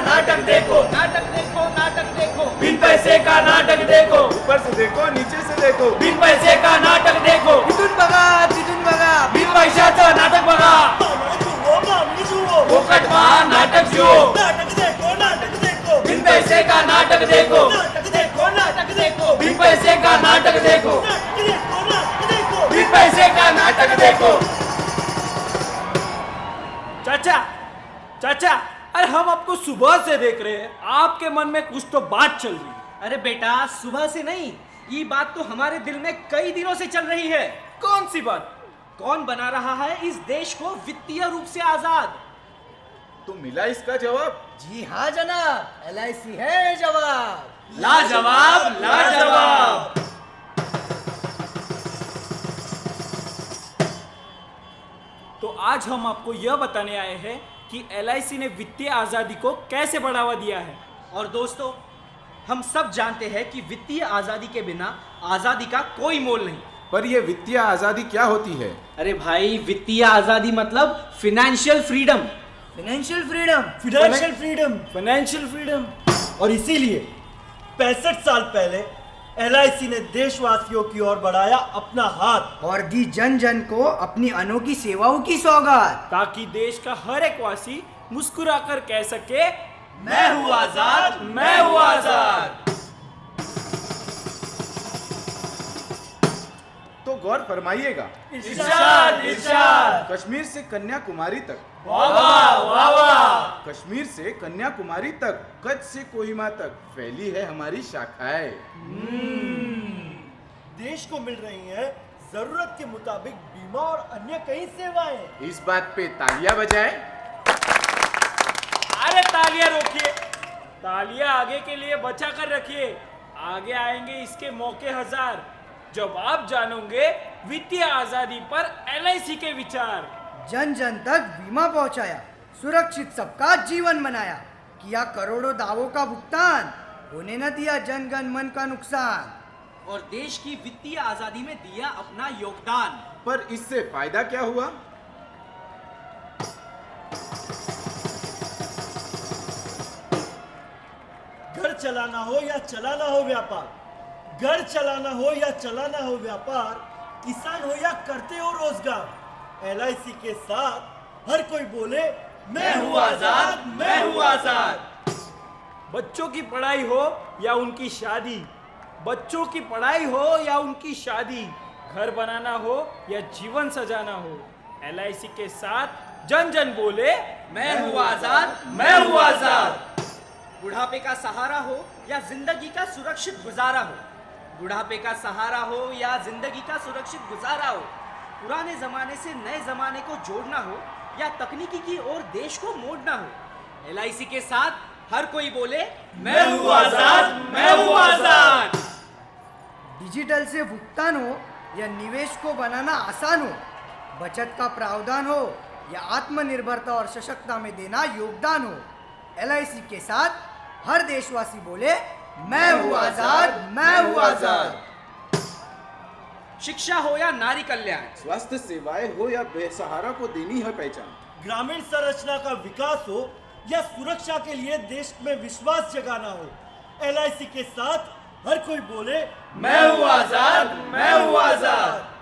नाटक देखो, नाटक देखो, नाटक देखो, बिन पैसे का नाटक देखो, ऊपर से देखो नीचे से देखो, बिन पैसे का नाटक देखो, तिथून बघा, बिन पैशाचं नाटक बघा, फुकट मा नाटक जो, नाटक देखो, बिन पैसे का नाटक देखो, नाटक देखो, बिन पैसे का नाटक देखो, नाटक देखो, बिन पैसे का नाटक देखो। चाचा, चाचा, अरे हम आपको सुबह से देख रहे हैं, आपके मन में कुछ तो बात चल रही है। अरे बेटा सुबह से नहीं, ये बात तो हमारे दिल में कई दिनों से चल रही है। कौन सी बात? कौन बना रहा है इस देश को वित्तीय रूप से आजाद? तो मिला इसका जवाब। जी हाँ जनाब, LIC है जवाब। लाजवाब, लाजवाब। तो आज हम आपको यह बताने आए हैं कि LIC ने वित्तीय आजादी को कैसे बढ़ावा दिया है। और दोस्तों, हम सब जानते हैं कि वित्तीय आजादी के बिना आजादी का कोई मोल नहीं। पर यह वित्तीय आजादी क्या होती है? अरे भाई, वित्तीय आजादी मतलब फाइनेंशियल फ्रीडम। Financial freedom. और इसीलिए 65 साल पहले LIC ने देशवासियों की ओर बढ़ाया अपना हाथ और दी जन जन को अपनी अनोखी सेवाओं की सौगात, ताकि देश का हर एक वासी मुस्कुराकर कह सके, मैं हूँ आजाद, मैं हूँ आजाद। तो गौर फरमाइएगा, इरशाद, इरशाद। कश्मीर से कन्याकुमारी तक, वाह वाह, वाह वाह। कश्मीर से कन्याकुमारी तक, कच्छ से कोहिमा तक फैली है हमारी शाखाएं। देश को मिल रही है जरूरत के मुताबिक बीमा और अन्य कई सेवाएं। इस बात पे तालियां बजाएं। अरे तालियां रोकिए, तालियां आगे के लिए बचा कर रखिए। आगे आएंगे इसके मौके हजार, जब आप जानोगे वित्तीय आजादी पर LIC के विचार। जन जन तक बीमा पहुंचाया, सुरक्षित सबका जीवन बनाया, किया करोड़ों दावों का भुगतान, होने न दिया जन गण मन का नुकसान। और देश की वित्तीय आजादी में दिया अपना योगदान। पर इससे फायदा क्या हुआ? घर चलाना हो या चलाना हो व्यापार, घर चलाना हो या चलाना हो व्यापार, किसान हो या करते हो रोजगार, LIC के साथ हर कोई बोले मैं हूँ आजाद, मैं हूँ आजाद। बच्चों की पढ़ाई हो या उनकी शादी, बच्चों की पढ़ाई हो या उनकी शादी, घर बनाना हो या जीवन सजाना हो, LIC के साथ जन जन बोले, मैं हूँ आजाद, मैं हूँ आजाद। बुढ़ापे का सहारा हो या जिंदगी का सुरक्षित गुजारा हो, बुढ़ापे का सहारा हो या जिंदगी का सुरक्षित गुजारा हो, पुराने जमाने से नए जमाने को जोड़ना हो या तकनीकी की ओर देश को मोड़ना हो, LIC के साथ हर कोई बोले, मैं हूँ आजाद, मैं हूँ आजाद। डिजिटल से भुगतान हो या निवेश को बनाना आसान हो, बचत का प्रावधान हो या आत्मनिर्भरता और सशक्तता में देना योगदान हो, LIC के साथ हर देशवासी बोले, मैं हूँ आजाद, मैं हूँ आजाद। शिक्षा हो या नारी कल्याण, स्वास्थ्य सेवाएं हो या बेसहारा को देनी है पहचान, ग्रामीण संरचना का विकास हो या सुरक्षा के लिए देश में विश्वास जगाना हो, LIC के साथ हर कोई बोले, मैं हूँ आजाद, मैं हूँ आजाद।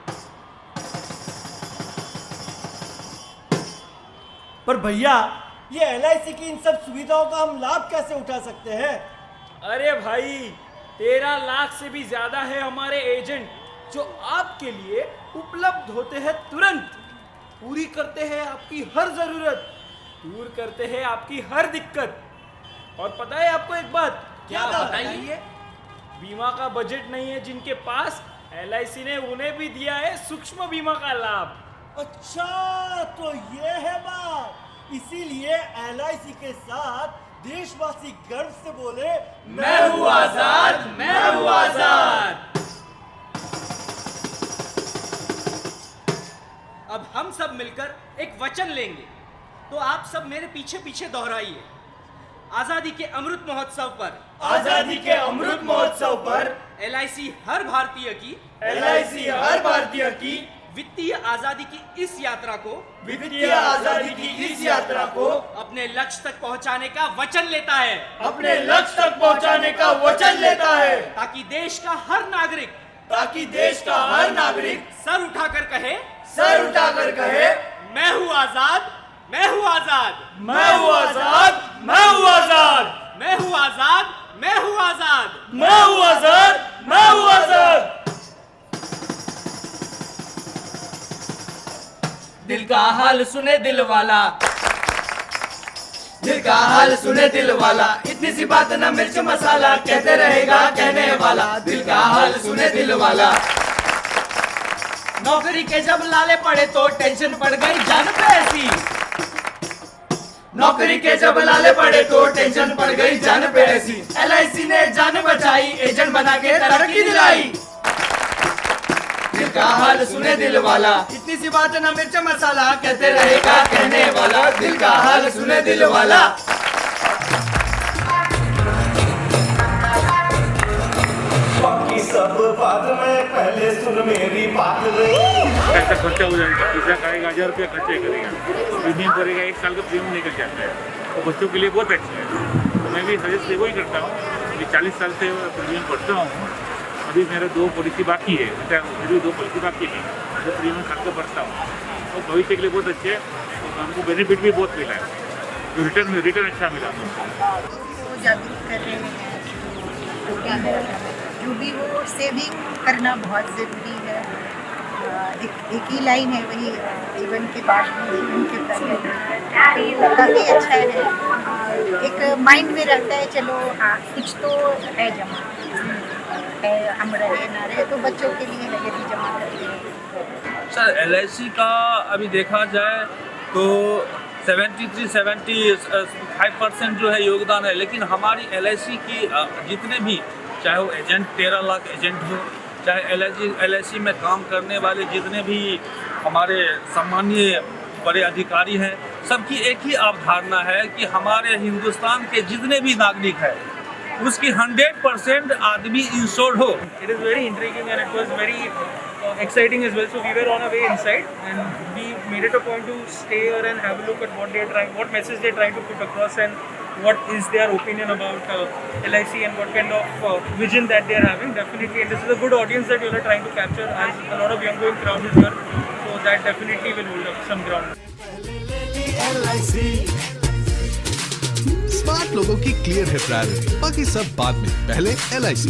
पर भैया, ये LIC की इन सब सुविधाओं का हम लाभ कैसे उठा सकते हैं? अरे भाई, 13 लाख से भी ज्यादा है हमारे एजेंट, जो आपके लिए उपलब्ध होते हैं तुरंत, पूरी करते हैं आपकी हर जरूरत, दूर करते हैं आपकी हर दिक्कत। और पता है आपको एक बात? क्या बताइए? बीमा का बजट नहीं है जिनके पास, LIC ने उन्हें भी दिया है सूक्ष्म बीमा का लाभ। अच्छा, तो ये है बात। इसीलिए LIC के साथ देशवासी गर्व से बोले, मैं हूँ आजाद, मैं हूँ आजाद। अब हम सब मिलकर एक वचन लेंगे, तो आप सब मेरे पीछे पीछे दोहराइए। आजादी के अमृत महोत्सव पर, आजादी के अमृत महोत्सव पर LIC हर भारतीय की, LIC हर भारतीय की वित्तीय आजादी की इस यात्रा को वित्तीय आजादी की इस यात्रा को अपने लक्ष्य तक पहुंचाने का वचन लेता है, अपने लक्ष्य तक पहुंचाने का वचन लेता है, ताकि देश का हर नागरिक सर उठाकर कहे, मैं हूँ आजाद, मैं हूँ आजाद, मैं हूँ आजाद, मैं हूँ आजाद, मैं हूँ आजाद, मैं हूँ आजाद। मैं हूँ आजाद, मैं हूँ आजाद। दिल का हाल सुने दिल वाला, दिल का हाल सुने दिल वाला, इतनी सी बात ना मिर्च मसाला, कहते रहेगा कहने वाला, दिल का हाल सुने दिल वाला। नौकरी के जब लाले पड़े तो टेंशन पड़ गई जान पे ऐसी, नौकरी के जब लाले पड़े तो टेंशन पड़ गई जान पे ऐसी, LIC ने जान बचाई, एजेंट बना के तरक्की दिलाई। दिल का हाल सुने दिल वाला, इतनी सी बात ना मिर्च मसाला, कहते रहेगा कहने वाला, दिल का हाल सुने दिल वाला। बाकी सब बाद में, पहले सुन मेरी बात रे। पैसा खर्चा हो जाएगा, पैसा खाएगा, 1000 रुपया खर्चे करेगा, प्रीमियम करेगा, 1 साल का प्रीमियम निकल जाता है, तो बच्चों के लिए बहुत अच्छा है। तो मैं भी सजेस्ट वही करता हूँ कि 40 साल से प्रीमियम भरता हूँ, अभी मेरा 2 पॉलिसी बाकी है, मेरी 2 पॉलिसी बाकी है, जो प्रीमियम खर्च भरता हूँ, तो भविष्य के लिए बहुत अच्छे है, तो हमको बेनिफिट भी बहुत मिला है, जो रिटर्न अच्छा मिला। को जागरूक कर रहे हैं, जो भी हो सेविंग करना बहुत ज़रूरी है। एक ही लाइन है वही, जीवन के बाद में, जीवन के पहले, तो काफ़ी अच्छा है। एक माइंड में रहता है चलो हाँ कुछ तो है जमा है, हम रहे ना रहे, तो बच्चों के लिए है यदि जमा करते हैं। सर LIC का अभी देखा जाए तो 73-75% जो है योगदान है, लेकिन हमारी LIC की जितने भी, चाहे वो एजेंट 13 लाख एजेंट हो, चाहे LIC में काम करने वाले जितने भी हमारे सम्मानीय बड़े अधिकारी हैं, सबकी एक ही अवधारणा है कि हमारे हिंदुस्तान के जितने भी नागरिक हैं उसकी 100% आदमी इंश्योर्ड हो। It is very intriguing and it was very exciting as well. So we were on our way inside and we made it a point to stay here and have a look at what message they're trying to put across and what is their opinion about LIC and what kind of vision that they're having. Definitely, and this is a good audience that you're trying to capture, as a lot of young going crowd is here. So that definitely will hold up some ground. Smart लोगों की clear है priority, बाकी सब बाद में, पहले LIC।